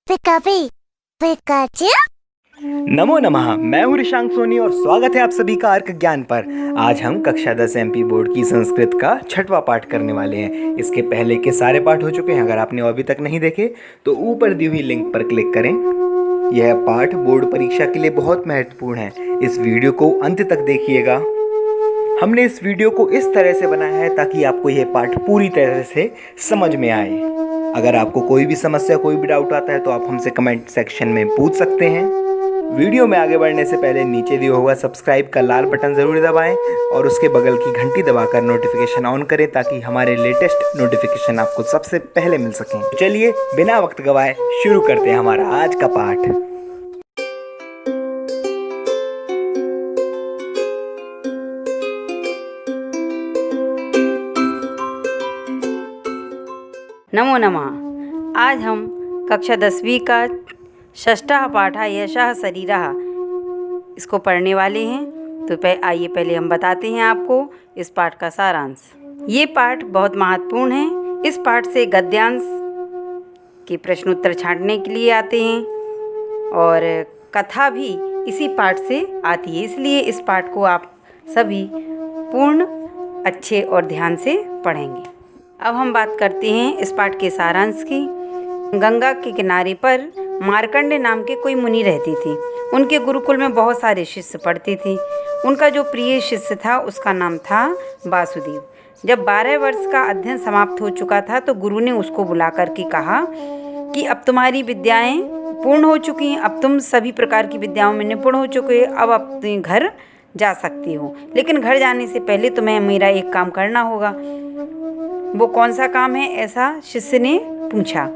पिकापी Pikachu. नमो नमः। मैं हूँ ऋषांक सोनी और स्वागत है आप सभी का अर्क ज्ञान पर। आज हम कक्षा 10 एमपी बोर्ड की संस्कृत का 6वां पाठ करने वाले हैं। इसके पहले के सारे पाठ हो चुके हैं। अगर आपने अभी तक नहीं देखे तो ऊपर दी हुई लिंक पर क्लिक करें। यह पाठ बोर्ड परीक्षा के लिए बहुत महत्वपूर्ण है। इस वीडियो को अंत तक देखिएगा। हमने इस वीडियो को इस तरह से बनाया है ताकि आपको यह पाठ पूरी तरह से समझ में आए। अगर आपको कोई भी समस्या, कोई भी डाउट आता है तो आप हमसे कमेंट सेक्शन में पूछ सकते हैं। वीडियो में आगे बढ़ने से पहले नीचे दिया हुआ सब्सक्राइब का लाल बटन ज़रूर दबाएं और उसके बगल की घंटी दबाकर नोटिफिकेशन ऑन करें ताकि हमारे लेटेस्ट नोटिफिकेशन आपको सबसे पहले मिल सकें। चलिए बिना वक्त गवाए शुरू करते हैं हमारा आज का पाठ। नमो नमः। आज हम कक्षा 10वीं का 6वां पाठ यशः शरीरः इसको पढ़ने वाले हैं। तो आइए पहले हम बताते हैं आपको इस पाठ का सारांश। ये पाठ बहुत महत्वपूर्ण है। इस पाठ से गद्यांश के प्रश्न उत्तर छांटने के लिए आते हैं और कथा भी इसी पाठ से आती है। इसलिए इस पाठ को आप सभी पूर्ण अच्छे और ध्यान से पढ़ेंगे। अब हम बात करते हैं इस पाठ के सारांश की। गंगा के किनारे पर मार्कंडे नाम के कोई मुनि रहते थे। उनके गुरुकुल में बहुत सारे शिष्य पढ़ते थे। उनका जो प्रिय शिष्य था उसका नाम था वासुदेव। जब 12 वर्ष का अध्ययन समाप्त हो चुका था तो गुरु ने उसको बुला करके कहा कि अब तुम्हारी विद्याएं पूर्ण हो चुकी हैं। अब तुम सभी प्रकार की विद्याओं में निपुण हो चुके हो। अब अपने घर जा सकती हो, लेकिन घर जाने से पहले तुम्हें मेरा एक काम करना होगा। वो कौन सा काम है, ऐसा शिष्य ने पूछा।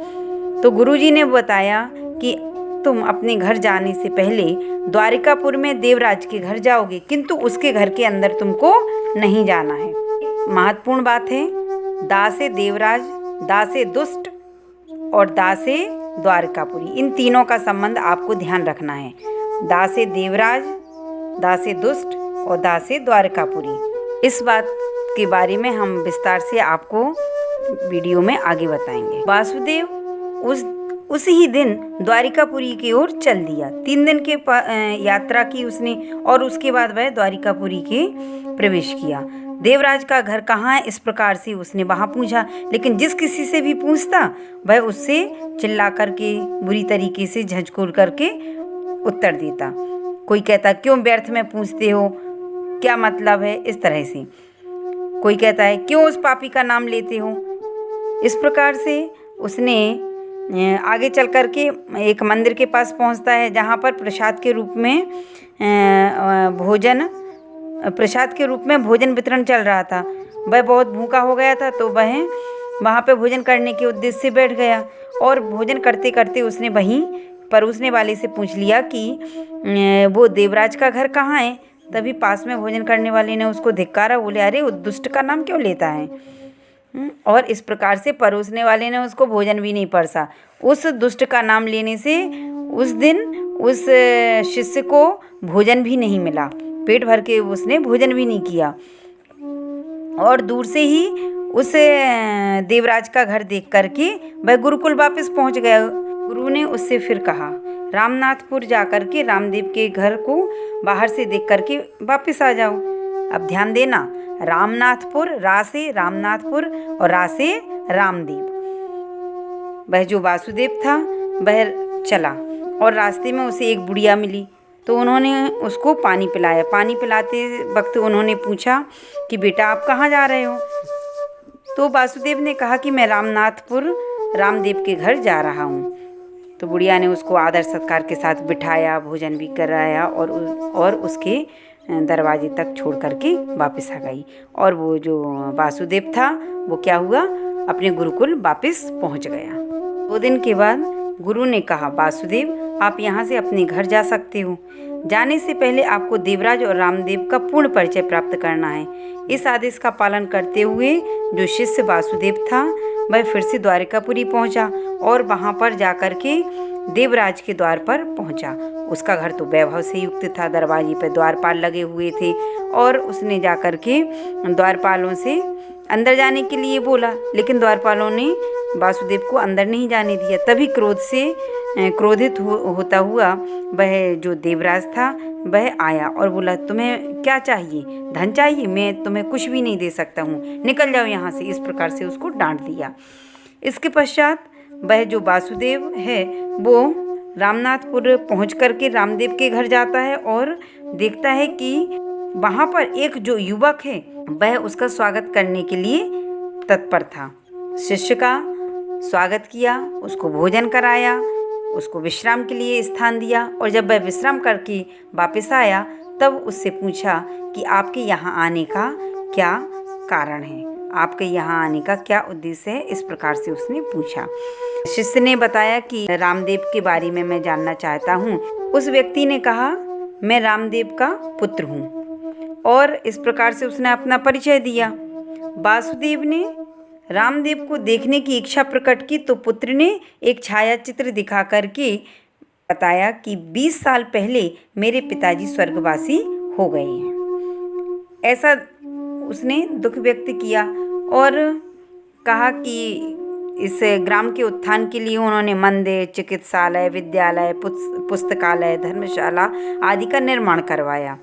तो गुरुजी ने बताया कि तुम अपने घर जाने से पहले द्वारिकापुर में देवराज के घर जाओगे, किंतु उसके घर के अंदर तुमको नहीं जाना है। महत्वपूर्ण बात है। दासे देवराज, दासे दुष्ट और दासे द्वारिकापुरी, इन तीनों का संबंध आपको ध्यान रखना है। दासे देवराज, दासे दुष्ट और दासे द्वारिकापुरी। इस बात के बारे में हम विस्तार से आपको वीडियो में आगे बताएंगे। वासुदेव उस ही दिन द्वारिकापुरी की ओर चल दिया। 3 दिन के यात्रा की उसने और उसके बाद वह द्वारिकापुरी के प्रवेश किया। देवराज का घर कहाँ है, इस प्रकार से उसने वहाँ पूछा। लेकिन जिस किसी से भी पूछता वह उससे चिल्ला करके, बुरी तरीके से झंझकोर करके उत्तर देता। कोई कहता क्यों व्यर्थ में पूछते हो, क्या मतलब है, इस तरह से। कोई कहता है क्यों उस पापी का नाम लेते हो। इस प्रकार से उसने आगे चल कर के एक मंदिर के पास पहुंचता है जहां पर प्रसाद के रूप में भोजन वितरण चल रहा था। वह बहुत भूखा हो गया था तो वह वहां पे भोजन करने के उद्देश्य से बैठ गया और भोजन करते करते उसने वहीं परोसने वाले से पूछ लिया कि वो देवराज का घर कहाँ है। तभी पास में भोजन करने वाले ने उसको धिक्कारा, बोले अरे उस दुष्ट का नाम क्यों लेता है। और इस प्रकार से परोसने वाले ने उसको भोजन भी नहीं परसा। उस दुष्ट का नाम लेने से उस दिन उस शिष्य को भोजन भी नहीं मिला। पेट भर के उसने भोजन भी नहीं किया और दूर से ही उस देवराज का घर देख करके वह गुरुकुल वापस पहुंच गया। गुरु ने उससे फिर कहा रामनाथपुर जाकर के रामदेव के घर को बाहर से देख करके वापस आ जाओ। अब ध्यान देना, रामनाथपुर, रा से रामनाथपुर और रा से रामदेव। वह जो वासुदेव था वह चला और रास्ते में उसे एक बुढ़िया मिली तो उन्होंने उसको पानी पिलाया। पानी पिलाते वक्त उन्होंने पूछा कि बेटा आप कहाँ जा रहे हो। तो वासुदेव ने कहा कि मैं रामनाथपुर रामदेव के घर जा रहा हूँ। तो बुढ़िया ने उसको आदर सत्कार के साथ बिठाया, भोजन भी कराया और उसके दरवाजे तक छोड़ करके वापस आ गई। और वो जो वासुदेव था वो क्या हुआ, अपने गुरुकुल वापस पहुंच गया। 2 दिन के बाद गुरु ने कहा वासुदेव आप यहाँ से अपने घर जा सकते हो। जाने से पहले आपको देवराज और रामदेव का पूर्ण परिचय प्राप्त करना है। इस आदेश का पालन करते हुए जो शिष्य वासुदेव था वह फिर से द्वारिकापुरी पहुंचा और वहां पर जाकर के देवराज के द्वार पर पहुंचा। उसका घर तो वैभव से युक्त था। दरवाजे पर द्वारपाल लगे हुए थे और उसने जाकर के द्वारपालों से अंदर जाने के लिए बोला, लेकिन द्वारपालों ने वासुदेव को अंदर नहीं जाने दिया। तभी क्रोधित होता हुआ वह जो देवराज था वह आया और बोला, तुम्हें क्या चाहिए? धन चाहिए? मैं तुम्हें कुछ भी नहीं दे सकता हूँ, निकल जाओ यहाँ से। इस प्रकार से उसको डांट दिया। इसके पश्चात वह जो वासुदेव है वो रामनाथपुर पहुँच करके रामदेव के घर जाता है और देखता है कि वहाँ पर एक जो युवक है वह उसका स्वागत करने के लिए तत्पर था। शिष्य का स्वागत किया, उसको भोजन कराया, उसको विश्राम के लिए स्थान दिया और जब वह विश्राम करके वापस आया तब उससे पूछा कि आपके यहाँ आने का क्या कारण है, आपके यहाँ आने का क्या उद्देश्य है। इस प्रकार से उसने पूछा। शिष्य ने बताया कि रामदेव के बारे में मैं जानना चाहता हूँ। उस व्यक्ति ने कहा, मैं रामदेव का पुत्र हूँ, और इस प्रकार से उसने अपना परिचय दिया। वासुदेव ने रामदेव को देखने की इच्छा प्रकट की तो पुत्र ने एक छायाचित्र दिखा करके बताया कि 20 साल पहले मेरे पिताजी स्वर्गवासी हो गए हैं। ऐसा उसने दुख व्यक्त किया और कहा कि इस ग्राम के उत्थान के लिए उन्होंने मंदिर, चिकित्सालय, विद्यालय, पुस्तकालय, धर्मशाला आदि का निर्माण करवाया।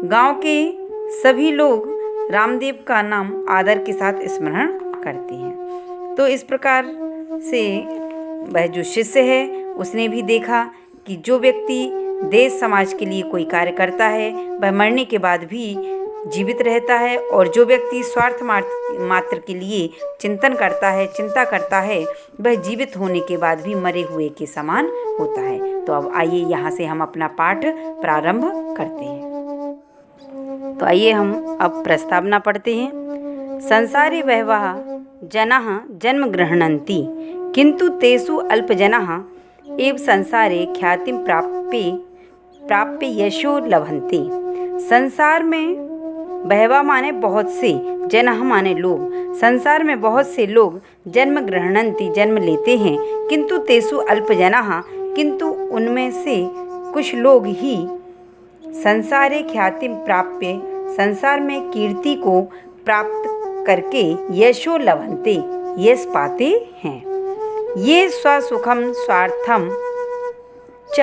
गांव के सभी लोग रामदेव का नाम आदर के साथ स्मरण करते हैं। तो इस प्रकार से वह जो शिष्य है उसने भी देखा कि जो व्यक्ति देश समाज के लिए कोई कार्य करता है वह मरने के बाद भी जीवित रहता है, और जो व्यक्ति स्वार्थ मात्र के लिए चिंता करता है वह जीवित होने के बाद भी मरे हुए के समान होता है। तो अब आइए यहाँ से हम अपना पाठ प्रारंभ करते हैं। तो आइए हम अब प्रस्तावना पढ़ते हैं। संसारे बहवः जनाः जन्म गृह्णन्ति किंतु तेषु अल्पजनाः एव संसारे ख्यातिं प्राप्य यशो लभन्ते। संसार में बहवा माने बहुत से, जनाः माने लोग। संसार में बहुत से लोग जन्म गृह्णन्ति जन्म लेते हैं, किंतु तेषु अल्पजनाः किंतु उनमें से कुछ लोग ही संसारे ख्यातिं प्राप्य संसार में कीर्ति को प्राप्त करके यशो लभन्ते यश पाते हैं। ये स्वसुखम स्वार्थम च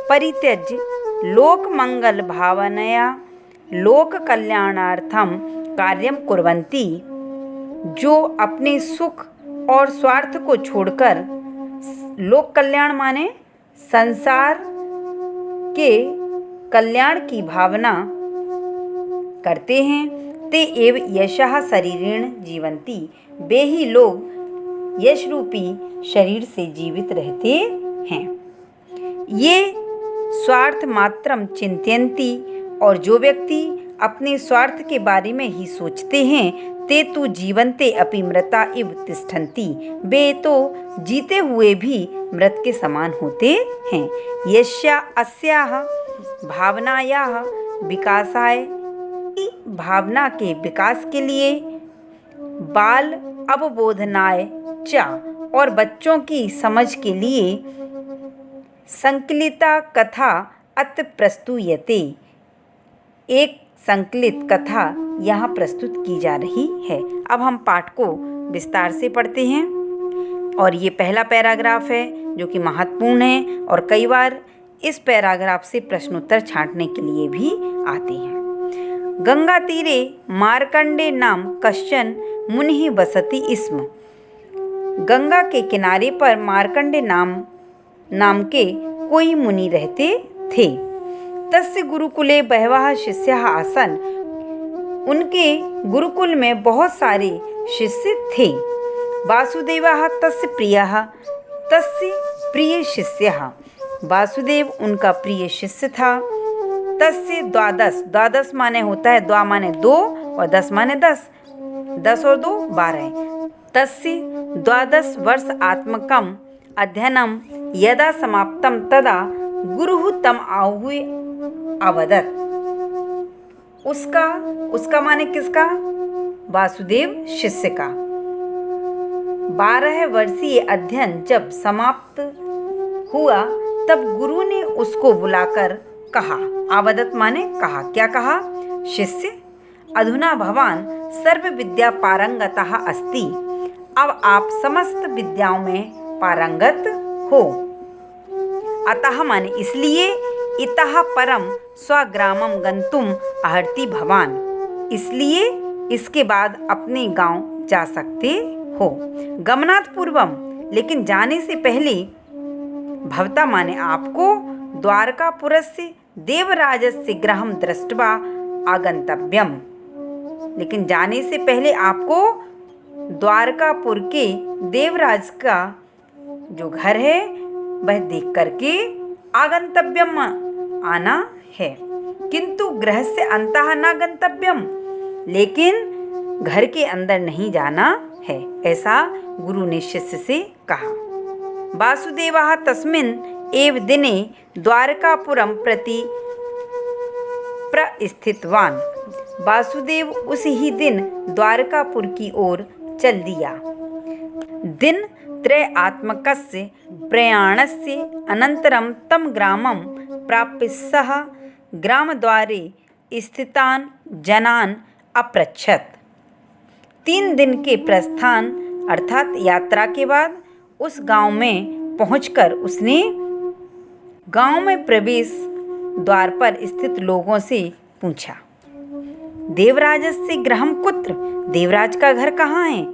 परित्यज्य लोक मंगल भावनया लोक कल्याणार्थम कार्यम कुर्वन्ति। जो अपने सुख और स्वार्थ को छोड़कर लोक कल्याण माने संसार के कल्याण की भावना करते हैं, ते एव यशः शरीरेण जीवन्ति। वे ही लोग यश रूपी शरीर से जीवित रहते हैं। ये स्वार्थ मात्रम चिंतयन्ति, और जो व्यक्ति अपने स्वार्थ के बारे में ही सोचते हैं, ते तु जीवन्ते अपि मृता इव तिष्ठन्ति। वे तो जीते हुए भी मृत के समान होते हैं। यस्या अस्याः भावनायाः विकासाय, भावना के विकास के लिए, बाल अवबोधनाय च, और बच्चों की समझ के लिए, संकलिता कथा अत्र प्रस्तुयते। एक संकलित कथा यहाँ प्रस्तुत की जा रही है। अब हम पाठ को विस्तार से पढ़ते हैं, और ये पहला पैराग्राफ है जो कि महत्वपूर्ण है, और कई बार इस पैराग्राफ से प्रश्नोत्तर छांटने के लिए भी आते हैं। गंगा तीरे मार्कंडे नाम कश्चन मुनिः वसति स्म। गंगा के किनारे पर मार्कंडे नाम के कोई मुनि रहते थे। तस्य गुरुकुले बहवः शिष्याः आसन्। उनके गुरुकुल में बहुत सारे शिष्य थे। वासुदेवः तस्य प्रियः, तस्य प्रिय शिष्यः। वासुदेव उनका प्रिय शिष्य था। तस्य द्वादश, द्वादश माने होता है, द्वा माने 2 और 10 माने 10, 10 और 2 12। तस्य 12 वर्ष आत्मकम अध्ययनम यदा समाप्तम तदा गुरुः तम आहूय अवदत्। उसका माने किसका? वासुदेव शिष्य का। 12 वर्षीय अध्ययन जब समाप्त हुआ तब गुरु ने उसको बुलाकर कहा, आवदत माने कहा, क्या कहा? शिष्य, अधुना भवान सर्व विद्या पारंगतः अस्ति। अब आप समस्त विद्याओं में पारंगत हो। अतः माने इसलिए इतः परम स्वग्रामम गंतुम अर्हति भवान, इसलिए इसके बाद अपने गांव जा सकते हो। गमनात् पूर्वम, लेकिन जाने से पहले, भवता माने आपको, द्वारकापुरस्य देवराजस्य गृहं दृष्ट्वा आगंतव्यम, लेकिन जाने से पहले आपको द्वारकापुर के देवराज का जो घर है वह देख करके आगंतव्यम आना है। किंतु गृह से अंतः न गंतव्यम, लेकिन घर के अंदर नहीं जाना है, ऐसा गुरु ने शिष्य से कहा। वासुदेवः तस्मिन् एव दिने द्वारकापुरं प्रति प्रस्थितवान। वासुदेव उस ही दिन द्वारकापुर की ओर चल दिया। दिन त्रयात्मकस्य प्रयाणस्य अनन्तरं तं ग्रामं प्राप्य सः ग्रामद्वारे स्थितान् जनान् अपृच्छत्। 3 दिन के प्रस्थान अर्थात यात्रा के बाद उस गांव में पहुंचकर उसने गांव में प्रवेश द्वार पर स्थित लोगों से पूछा, देवराजस्य गृहं कुत्र, देवराज का घर कहाँ है?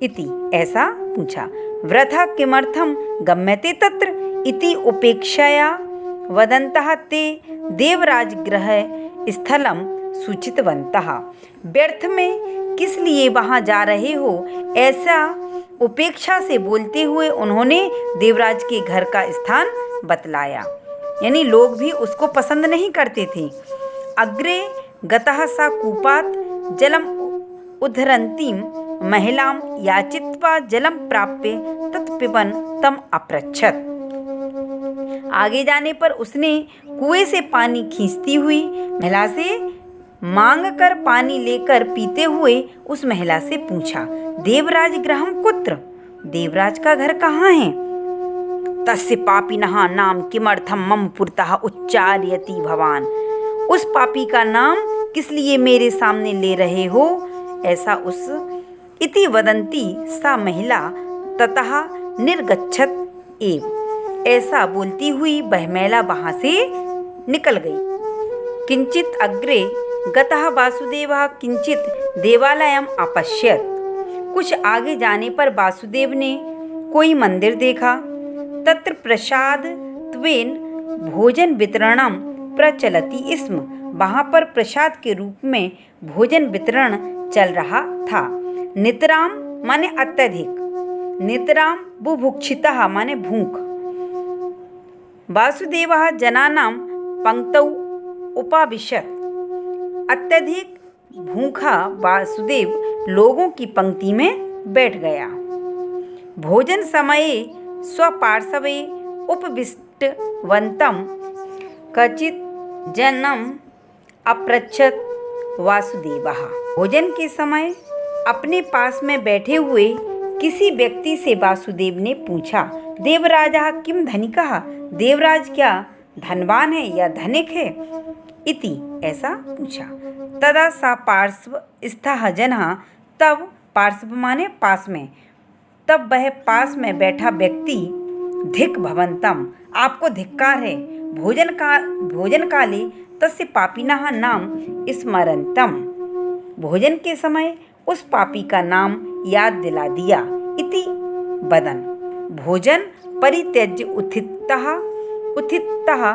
इति, ऐसा पूछा। वृथा किमर्थं गम्यते तत्र इति उपेक्षया वदन्तः ते देवराज गृह स्थलं सूचितवन्तः। व्यर्थ में किस लिए वहाँ जा रहे हो, ऐसा उपेक्षा से बोलते हुए उन्होंने देवराज के घर का स्थान बतलाया। यानी लोग भी उसको पसंद नहीं करते थे। अग्रे गतः सा कूपात् जलम उद्धरन्तीं महिलां याचित्वा जलम प्राप्य तत्पिबन तम अपृच्छत्। आगे जाने पर उसने कुएं से पानी खींचती हुई महिला से मांग कर पानी लेकर पीते हुए उस महिला से पूछा, देवराज गृहं कुत्र, देवराज का घर कहाँ है? तस्य पापिनः नाम किमर्थं मम पुरतः उच्चार्यति भवान, उस पापी का नाम किस लिए मेरे सामने ले रहे हो, ऐसा उस इति वदंती सा महिला ततः निर्गच्छत एव, ऐसा बोलती हुई वह महिला वहाँ से निकल गई। किंचित अग्रे गतः वासुदेवः किंचित देवालयम अपश्यत। कुछ आगे जाने पर वासुदेव ने कोई मंदिर देखा। तत्र प्रसाद त्वेन भोजन वितरणम प्रचलति स्म, वहाँ पर प्रसाद के रूप में भोजन वितरण चल रहा था। नितराम माने अत्यधिक, नितराम बुभुक्षितः माने भूख। वासुदेवः जनानां पंक्तौ उपाविशत्, अत्यधिक भूखा वासुदेव लोगों की पंक्ति में बैठ गया। भोजन समये स्वपार्श्वे उपविष्टवन्तं कचित् जनम अपृच्छत् वासुदेवः। भोजन के समय अपने पास में बैठे हुए किसी व्यक्ति से वासुदेव ने पूछा, देवराजः किम धनिकः, देवराज क्या धनवान है या धनिक है? इति, ऐसा पूछा। तदा सा पार्श्व स्थः जनः, तब पार्श्व माने पास में, तब वह पास में बैठा व्यक्ति धिक भवंतम, आपको धिक्कार है, भोजन काले तस्य पापिनः नाम स्मरन्तम, भोजन के समय उस पापी का नाम याद दिला दिया। इति वदन भोजन परित्यज्य उत्थितः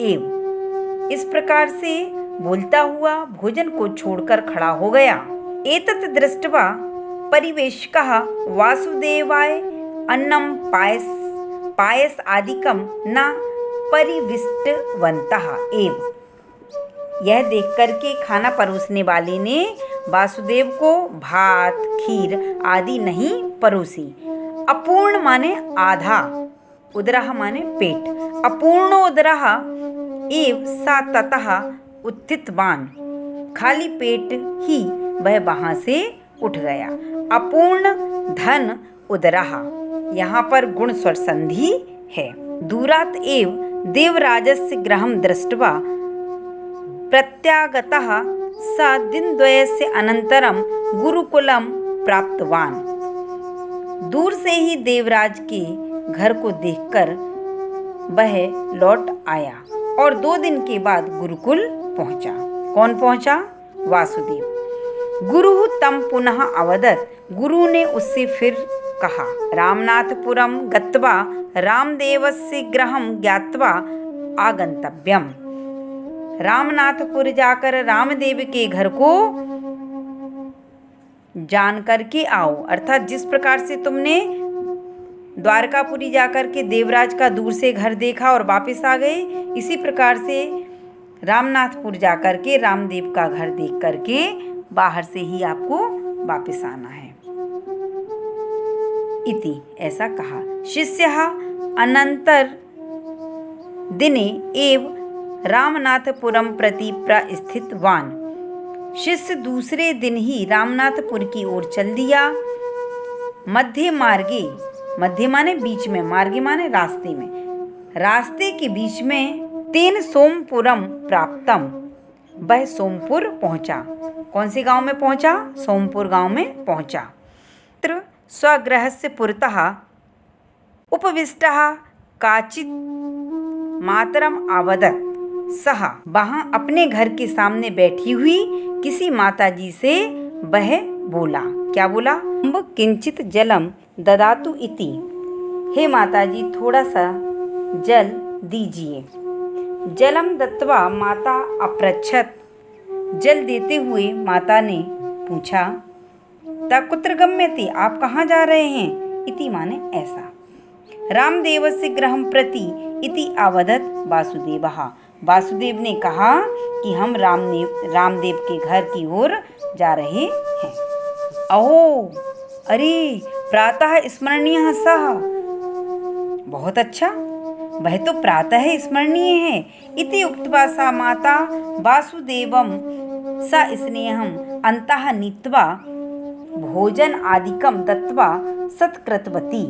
एव, इस प्रकार से बोलता हुआ भोजन को छोड़कर खड़ा हो गया। एतत् दृष्ट्वा परिवेशकः वासुदेवाय अन्नम पायस आदिकम न परिविष्टवन्तः एव, यह देख करके खाना परोसने वाले ने वासुदेव को भात खीर आदि नहीं परोसी। अपूर्ण माने आधा, उदरः माने पेट, अपूर्णोदरः एव सा ततः उत्थितवान, खाली पेट ही वह वहाँ से उठ गया। अपूर्ण धन उदरः, यहाँ पर गुण स्वर संधि है। दूरात एव देवराजस्य गृहं दृष्ट्वा प्रत्यागतः सा दिनद्वयस्य अनन्तरं गुरुकुलं प्राप्तवान। दूर से ही देवराज के घर को देखकर वह लौट आया और 2 दिन के बाद गुरुकुल पहुंचा। कौन पहुंचा? वासुदेव। गुरु तम पुनः अवदत्, गुरु ने उससे फिर कहा, रामनाथपुरम गत्वा रामदेवस्य गृहं ज्ञात्वा आगंतव्यम। रामनाथपुर जाकर रामदेव के घर को जान करके आओ। अर्थात जिस प्रकार से तुमने द्वारकापुरी जाकर के देवराज का दूर से घर देखा और वापस आ गए, इसी प्रकार से रामनाथपुर जाकर के रामदेव का घर देख करके बाहर से ही आपको वापस आना है। इति ऐसा कहा। शिष्यः अनंतर दिने एव रामनाथपुरम प्रति प्रस्थितवान। शिष्य दूसरे दिन ही रामनाथपुर की ओर चल दिया। मध्य मार्गे, मध्य माने बीच में, मार्गे माने रास्ते में, रास्ते के बीच में तेन सोमपुरम प्राप्तम, वह सोमपुर पहुंचा। कौन से गांव में पहुंचा? सोमपुर गांव में पहुंचा। स्वगृहस्य पुरतः उपविष्टः काचित् मातरम अवदत्, सह, वहां अपने घर के सामने बैठी हुई किसी माताजी से वह बोला। क्या बोला? किंचित जलम ददातु इति, हे माताजी थोड़ा सा जल दीजिए। जलम दत्वा माता अपृच्छत, जल देते हुए माता ने पूछा, कुत्र गम्यते, आप कहाँ जा रहे हैं? इति माने ऐसा। रामदेवस्य गृहं प्रति इति अवदत् वासुदेवः, वासुदेव ने कहा कि हम रामदेव के घर की ओर जा रहे हैं। अहो, अरे प्रातः स्मरणीय सह, बहुत अच्छा, वह तो प्रातः स्मरणीय है। इति उक्त्वा सा माता वासुदेवं सा स्नेहं अन्तः नीत्वा भोजन आदिकम दत्वा सत्कृतवती।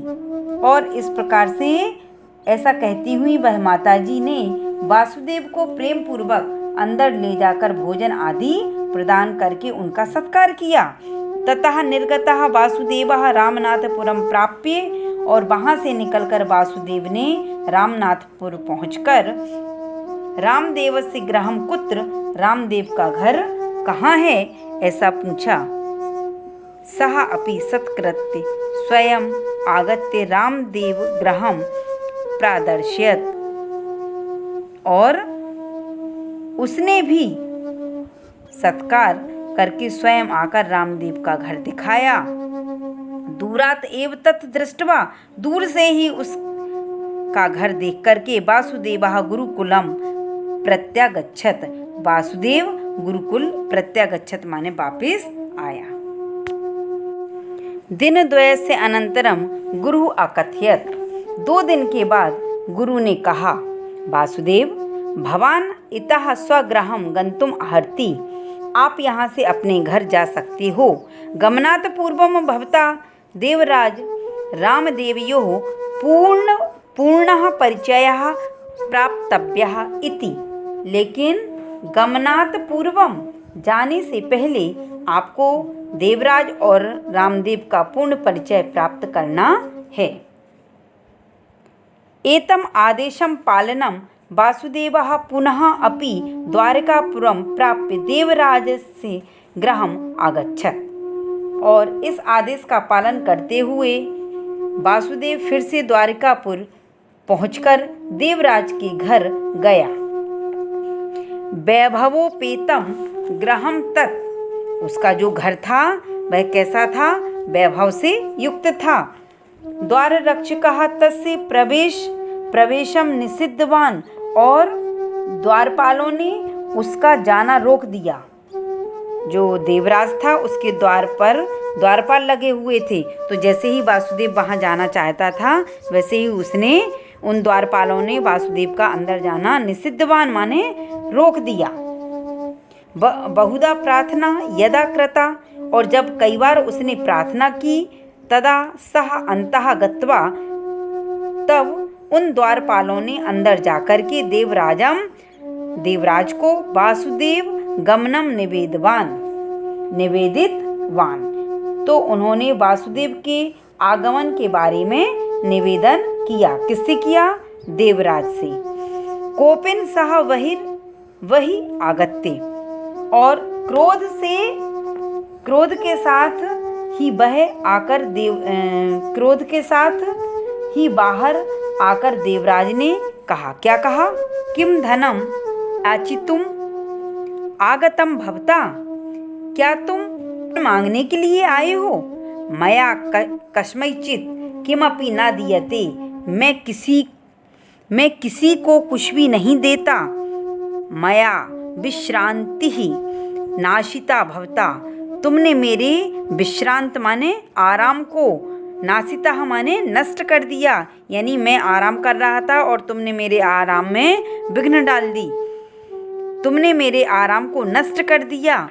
और इस प्रकार से ऐसा कहती हुई वह माताजी ने वासुदेव को प्रेम पूर्वक अंदर ले जाकर भोजन आदि प्रदान करके उनका सत्कार किया। ततः निर्गतः वासुदेवः रामनाथपुरम प्राप्य, और वहां से निकलकर वासुदेव ने रामनाथपुर पहुंचकर रामदेवस्य गृहं कुत्र, रामदेव का घर कहाँ है ऐसा पूछा। सः अपि सत्कृत्य स्वयं आगत्य रामदेव गृहं प्रादर्शयत्, और उसने भी सत्कार करके स्वयं आकर रामदेव का घर दिखाया। दूरात एव तत् दृष्ट्वा, दूर से ही उसका घर देख करके वासुदेवः गुरुकुलम प्रत्यागच्छत, वासुदेव गुरुकुल प्रत्यागच्छत माने वापस आया। दिनद्वयस्य अनन्तरं गुरु अकथयत्, 2 दिन के बाद गुरु ने कहा, वासुदेव भवान इतः स्वगृहं गन्तुम् अर्हति, आप यहाँ से अपने घर जा सकते हो। गमनात् पूर्वं भवता देवराज रामदेवयोः पूर्णः परिचयः प्राप्तव्यः इति, लेकिन गमनात् पूर्वम, जाने से पहले आपको देवराज और रामदेव का पूर्ण परिचय प्राप्त करना है। एतम आदेशम पालनम वासुदेवः पुनः अपि द्वारकापुरम प्राप्य देवराजस्य गृहं आगच्छत्, और इस आदेश का पालन करते हुए वासुदेव फिर से द्वारकापुर पहुंचकर देवराज के घर गया। वैभवोपेतम गृहं तत्, उसका जो घर था वह कैसा था? वैभव से युक्त था। द्वार रक्षकः तस्य प्रवेशम निषिद्धवान, और द्वारपालों ने उसका जाना रोक दिया। जो देवराज था उसके द्वार पर द्वारपाल लगे हुए थे, तो जैसे ही वासुदेव वहां जाना चाहता था वैसे ही उसने, उन द्वारपालों ने वासुदेव का अंदर जाना निषिद्धवान माने रोक दिया। बहुधा प्रार्थना यदा कृता, और जब कई बार उसने प्रार्थना की, तदा सह अंतः गत्वा, तब उन द्वारपालों ने अंदर जाकर के देवराज को वासुदेव गमनम निवेदितवान। तो उन्होंने वासुदेव के आगमन के बारे में निवेदन किया। किससे किया? देवराज से। कोपिन सह वही आगत्य, और क्रोध के साथ ही बाहर आकर देवराज ने कहा। क्या कहा? किम धनम याचितुम आगतम भवता, क्या तुम मांगने के लिए आए हो? मया कस्मैचित् किमपि न दीयते, मैं किसी को कुछ भी नहीं देता। मया विश्रांति ही नाशिता भवता, तुमने मेरे विश्रांत माने आराम को, नाशिता माने नष्ट कर दिया, यानी मैं आराम कर रहा था और तुमने मेरे आराम में विघ्न डाल दी, तुमने मेरे आराम को नष्ट कर दिया।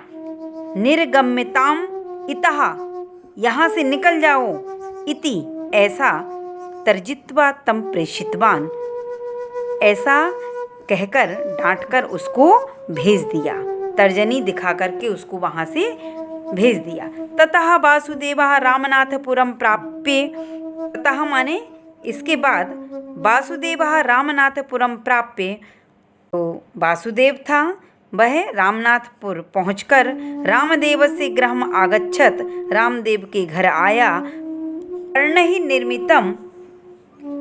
निर्गम्यताम इतः, यहाँ से निकल जाओ। इति, ऐसा। तर्जित्वा तम प्रेषितवान, ऐसा कहकर डांटकर उसको भेज दिया। तर्जनी दिखा करके उसको वहाँ से भेज दिया। ततः वासुदेवः रामनाथपुरम प्राप्य, ततः माने इसके बाद, वासुदेवः रामनाथपुरम प्राप्य, तो वासुदेव था वह रामनाथपुर पहुंचकर रामदेव से गृहम आगच्छत, रामदेव के घर आया। पर्णहि निर्मितम,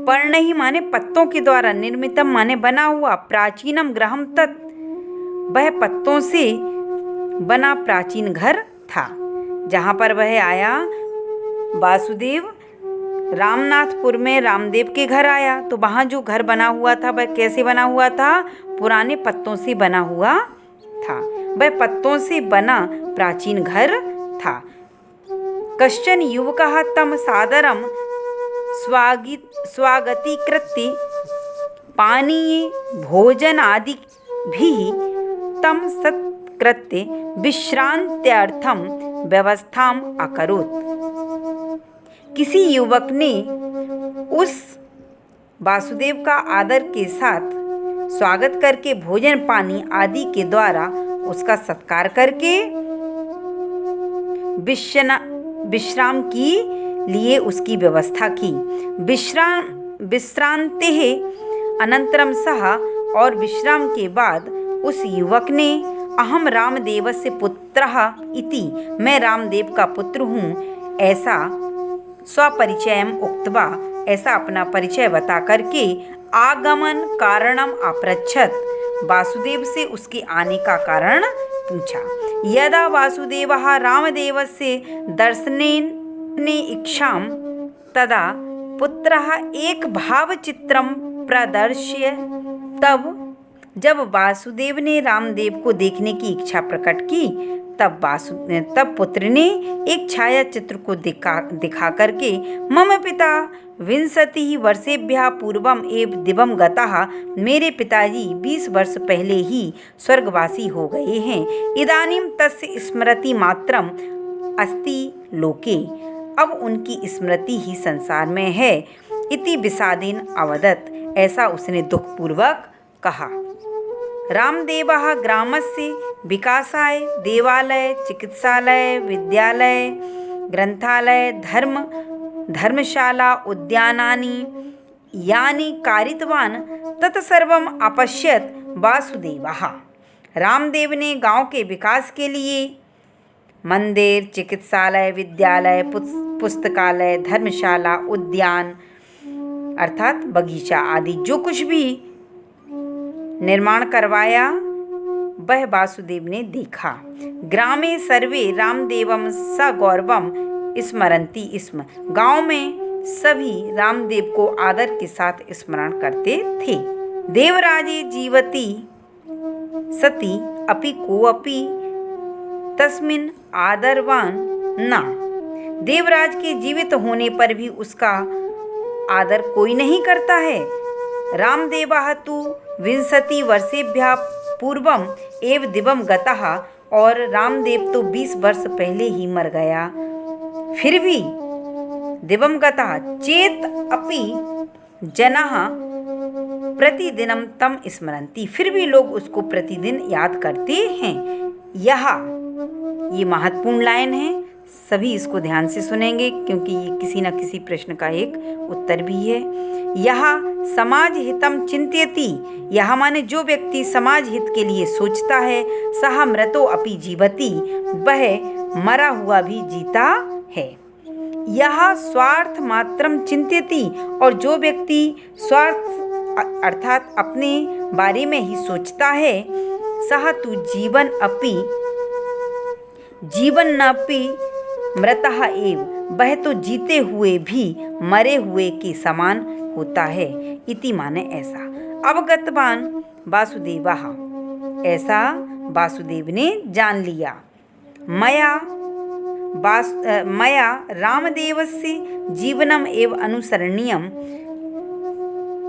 पर्णहि माने पत्तों के द्वारा, निर्मितम माने बना हुआ, प्राचीनम गृहम तत्, वह पत्तों से बना प्राचीन घर था। जहाँ पर वह आया, वासुदेव रामनाथपुर में रामदेव के घर आया, तो वहाँ जो घर बना हुआ था वह कैसे बना हुआ था? पुराने पत्तों से बना हुआ था। वह पत्तों से बना प्राचीन घर था। कश्चन युवकः तम सादरम स्वागतीकृत्य पानीय भोजन आदि भी तम सत्कृत्य विश्रांत्यर्थम व्यवस्थाम अकरोत्। किसी युवक ने उस वासुदेव का आदर के साथ स्वागत करके भोजन पानी आदि के द्वारा उसका सत्कार करके विश्राम की लिए उसकी व्यवस्था की। विश्रांते अनंतरम सह, और विश्राम के बाद उस युवक ने अहम रामदेवस्य पुत्रः इति, मैं रामदेव का पुत्र हूँ, ऐसा स्वपरिचयम उक्त्वा, ऐसा अपना परिचय बता करके आगमन कारणम अपृच्छत, वासुदेव से उसके आने का कारण पूछा। यदा वासुदेवः रामदेवस्य दर्शनेन इच्छाम तदा पुत्रः एक भावचित्रम प्रदर्श्य, जब वासुदेव ने रामदेव को देखने की इच्छा प्रकट की, तब पुत्र ने एक छाया चित्र को दिखा करके, मम पिता 20 वर्षेभ्यः पूर्वम एव दिवम गतः, मेरे पिताजी 20 वर्ष पहले ही स्वर्गवासी हो गए हैं। इदानीं तस्य स्मृति मात्रम अस्ति लोके, अब उनकी स्मृति ही संसार में है। इति विषादेन अवदत्, ऐसा उसने दुखपूर्वक कहा। रामदेवः ग्रामस्य विकासाय देवालय, चिकित्सालय, विद्यालय, ग्रंथालय, धर्मशाला, उद्यानानि यानि कारितवान् तत्सर्वम् अपश्यत् वासुदेवः। रामदेव ने गांव के विकास के लिए मंदिर, चिकित्सालय, विद्यालय, पुस्तकालय, धर्मशाला, उद्यान अर्थात बगीचा आदि जो कुछ भी निर्माण करवाया वह वासुदेव ने देखा। ग्रामे सर्वे रामदेवम सगौरवम स्मरन्ति स्म, गांव में सभी रामदेव को आदर के साथ स्मरण करते थे। देवराजे जीवति सती अपि कोऽपि तस्मिन् आदरवान न, देवराज के जीवित होने पर भी उसका आदर कोई नहीं करता है। रामदेवः तु 20 वर्षेभ्यः पूर्वम एव दिवम गतः, और रामदेव तो 20 वर्ष पहले ही मर गया। फिर भी दिवम गतः चेत अपि जनाः प्रतिदिनं तम स्मरन्ति, फिर भी लोग उसको प्रतिदिन याद करते हैं। ये महत्वपूर्ण लाइन है, सभी इसको ध्यान से सुनेंगे क्योंकि ये किसी न किसी प्रश्न का एक उत्तर भी है। यह समाज हितम चिंत्यति, यह माने जो व्यक्ति समाज हित के लिए सोचता है, सह मृतो अपि जीवति, वह मरा हुआ भी जीता है। यह स्वार्थ मात्रम चिंत्यति, और जो व्यक्ति स्वार्थ अर्थात अपने बारे में ही सोचता है, सह तु जीवन नापि मृतः एव, वह तो जीते हुए भी मरे हुए के समान होता है। इति माने ऐसा। अवगतवान वासुदेवः, ऐसा वासुदेव ने जान लिया। मया रामदेवस्य जीवनम एव अनुसरणीयम,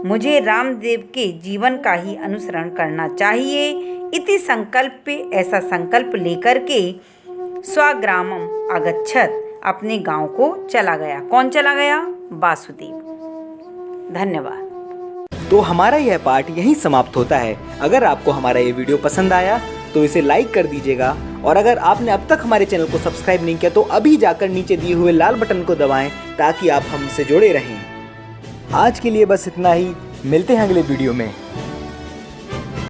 मुझे रामदेव के जीवन का ही अनुसरण करना चाहिए। इति संकल्प, ऐसा संकल्प लेकर के स्वग्रामम अगच्छत, अपने गांव को चला गया। कौन चला गया? वासुदेव। धन्यवाद। तो हमारा यह पाठ यहीं समाप्त होता है। अगर आपको हमारा ये वीडियो पसंद आया तो इसे लाइक कर दीजिएगा, और अगर आपने अब तक हमारे चैनल को सब्सक्राइब नहीं किया तो अभी जाकर नीचे दिए हुए लाल बटन को दबाएं ताकि आप हमसे जुड़े रहें। आज के लिए बस इतना ही, मिलते हैं अगले वीडियो में।